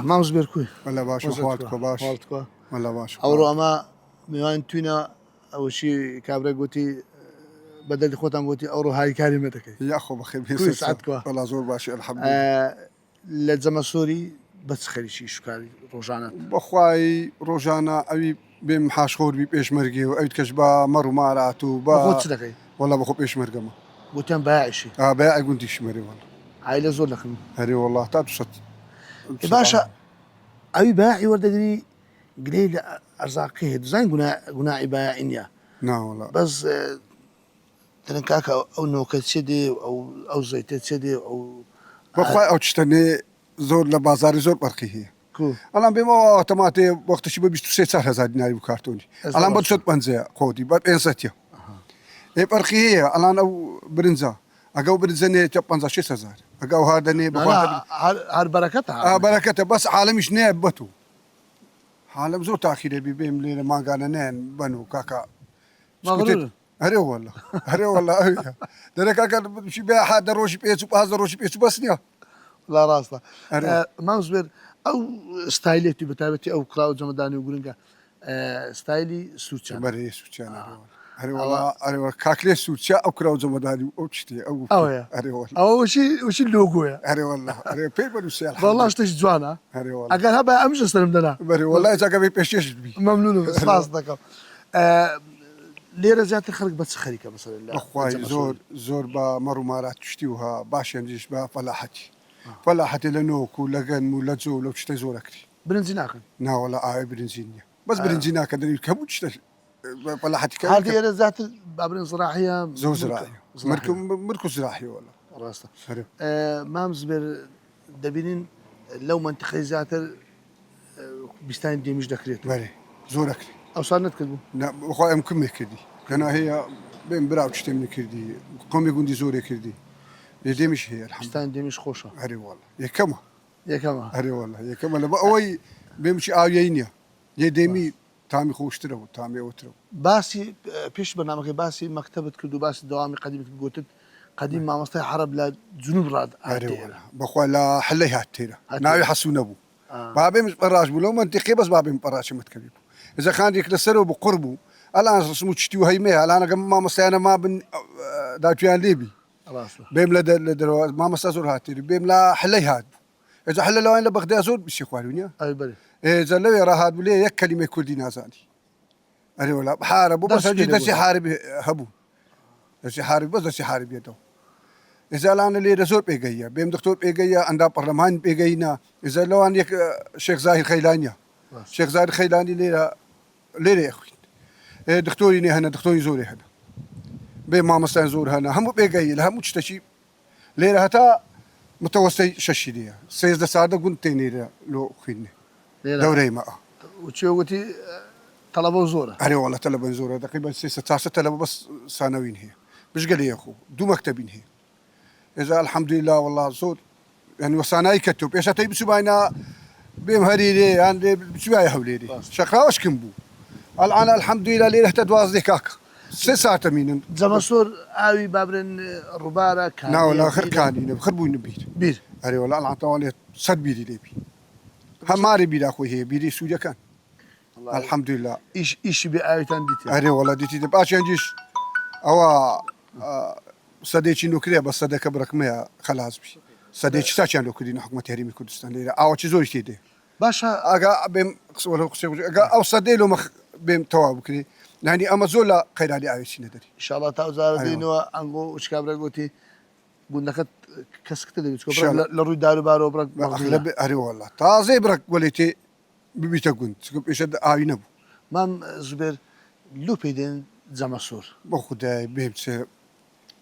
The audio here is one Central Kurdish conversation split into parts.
مامز بيركوي ولا باش وحوالتكو باش ولا باش أو أما ميوان توينا أو شيء كابرا قوتي بدل خوتان قوتي أو هاي كلمتك يا أخو بخير كويس سعدكوا والله زور باش الحمد لله لزم سوري بس خلي شيء شكاري روجانات بخواي روجانا أبي بهم حاشخور بي بيش مرقي وأبي تكشبا مرو ماراتو بخوت صدقي والله بخو بيش مرقما قوتين باعي شيء باعي قلت شمري والله عائلة زور لكم هري والله تابسط باشا أبي باعي وردني قليل أرزاقه زين قناع باعينيا نعم والله بس تنكاك أو نوكت سيدي أو زيت سيدي أو بخواي أو تشتني زور لبازاري زور برقي هي كو الان بما تماتي وقت شي بيش تسيت سهل زاد ديناري بكارتوني الان بدشت بنزا قودي بد انستيا اي برقي هي الان او برنزا اقو برنزني تبنزا شي سزار اقو هادني بخوا هاد بركتها بركتها بس عالمش نيبتو عالم زور تاخير بيم لي ما قال نين بنو كاكا مغرور هري والله هري والله ده كاكا شي بها حد روش بيسو هذا روش بيسو بس نيا لا راسنا ما مصبر او ستايلتي بتاعتي او كراود جمداني وقولنجا ستايلي سوتشان بري سوتشان هري والله هري والله كاكلي سوتشا او كراود جمداني او تشتي او هري والله او وش اللوجو يا هري والله هري بيبر وسيل والله اشتش جوانا هري والله اقل هبا امشي استلم دنا بري والله اذا قبي بيشيش بي ممنون بس راسك ليرة زيادة الخلق بس خريكة مثلا لا اخوي زور با مرو مارات تشتيوها باش ينجيش با فلاحتي فلاحتي لنوكو لغن ولا زول لو تشتي زوركتي برنزيناك نا والله برنزينيا بس برنزيناك دري كم تشتي فلاحتي كم هذه ليرة زيادة بابرين زراعية زو زراعية مركو زراعية والله راسته ما مزبر دبينين لو ما انت خيزاتر بيستان دي مش دكريت بري زوركتي او صار نتكلموا لا اخويا مكمل كردي كان هي بين براو تشتي من كردي قوم يقول دي زوري كردي دي مش هي الحمد بيستان دي مش خوشه هري والله يا كما يا كما هري والله يا كما لا اوي بيمشي اويينيا يا ديمي تامي خوشترو تامي وترو باسي بيش برنامج باسي مكتبة كردو باسي دوامي قديمة قوتت قديم ما مصطلح حرب لا جنوب راد هري والله بخوا لا حليها التيرة ناوي حسون ابو بابي مش براش بلو منطقي بس بابي مبراش متكبيب اذا كان ديك لسرو بقربه الان رسمو تشتيو هيمه الان ما مصيانا ما بن داتيان ليبي بيم لا ما مسازور هاتي بيم لا حلي هاد اذا حل لو انا بغداد ازور بشي خوالونيا اي بري اذا لو يرى هاد بلي يك كلمه كردي نازاني اري ولا بحارب بس جد سي حارب هبو سي حارب بس سي حارب يدو اذا الان اللي رسول بيجيا بيم دكتور بيجيا عند برلمان بيجينا اذا لو ان شيخ زاهر خيلانيا شيخ زاهر خيلاني ليه يا اخوي دكتوري هنا دكتوري زوري هنا بين ما مستان زور هنا هم بيجي لها مشتشي ليه هتا متوسط ششيديا سيز ساده قلت تاني لو خيني دوري ما وتشوتي طلبوا زوره أري والله طلبوا زوره تقريبا 16 طلبوا بس ثانويين هي مش قال يا اخو دو مكتبين هي اذا الحمد لله والله زور يعني وصاناي كتب ايش تي بسباينا بهم هريري يعني بشويه حوليري شقاوش كمبو الان الحمد لله ليه تدواز ديكاك ساعه مين زمسور اوي بابرن ربارة كان لا ولا خير كان خربوا نبيت بير اري والله الان طوالي صد بيدي ليبي هماري بيد اخوي هي بيدي سوجا كان الحمد لله ايش باوي تنديتي اري والله ديتي باش ينجيش او صديقي نوكري بس صدق برك ما خلاص بي صديقي ساچان لوكري حكومه تحرير كردستان ليه او تشزوري تيدي باشا اجا بهم ولا او صديلو مخ بهم توابكري يعني اما زولا خير علي عايشين ندري ان شاء الله تعالى دينو انغو وش كابرا قوتي قلنا كسكت لي لروي دارو بارو برك اغلب اري والله تازي برك وليتي بيتا كنت ايش نبو مام زبير لو بيدين زمسور بخداي بيمس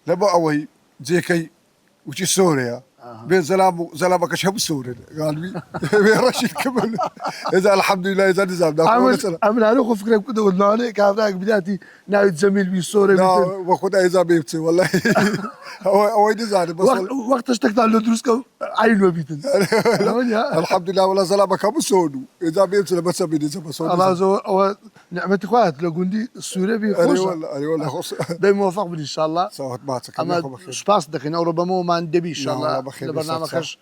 لبا اوي زيكي وشي سوريا بين زلابه كشب سوري قال لي رشيد كمان اذا الحمد لله اذا نزل عمل على فكره كده قلنا عليه كافراك بداتي ناوي زميل بي سوري لا وخد اذا بيبتي والله هو نزل بس وقت اشتكت على دروس عين وبيتن الحمد لله والله زلابه كم سودو اذا بيبتي بس بيدي بس الله نعمه اخوات لو قندي السوري بي خوش اي والله خوش دايما موفق ان شاء الله صوت باتك اما سباس دكين او ربما ما ندبي ان شاء الله البرنامج خش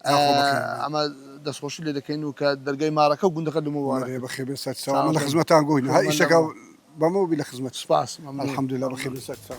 اما دەستخۆشی لێ دەکەین و کە دەرگای مارەکە و گوندەکە دمووانە بخير بسات سوا من خدمتان قوينا هاي الشكا بمو بلا خدمت سپاس الحمد لله بخير بسات سوا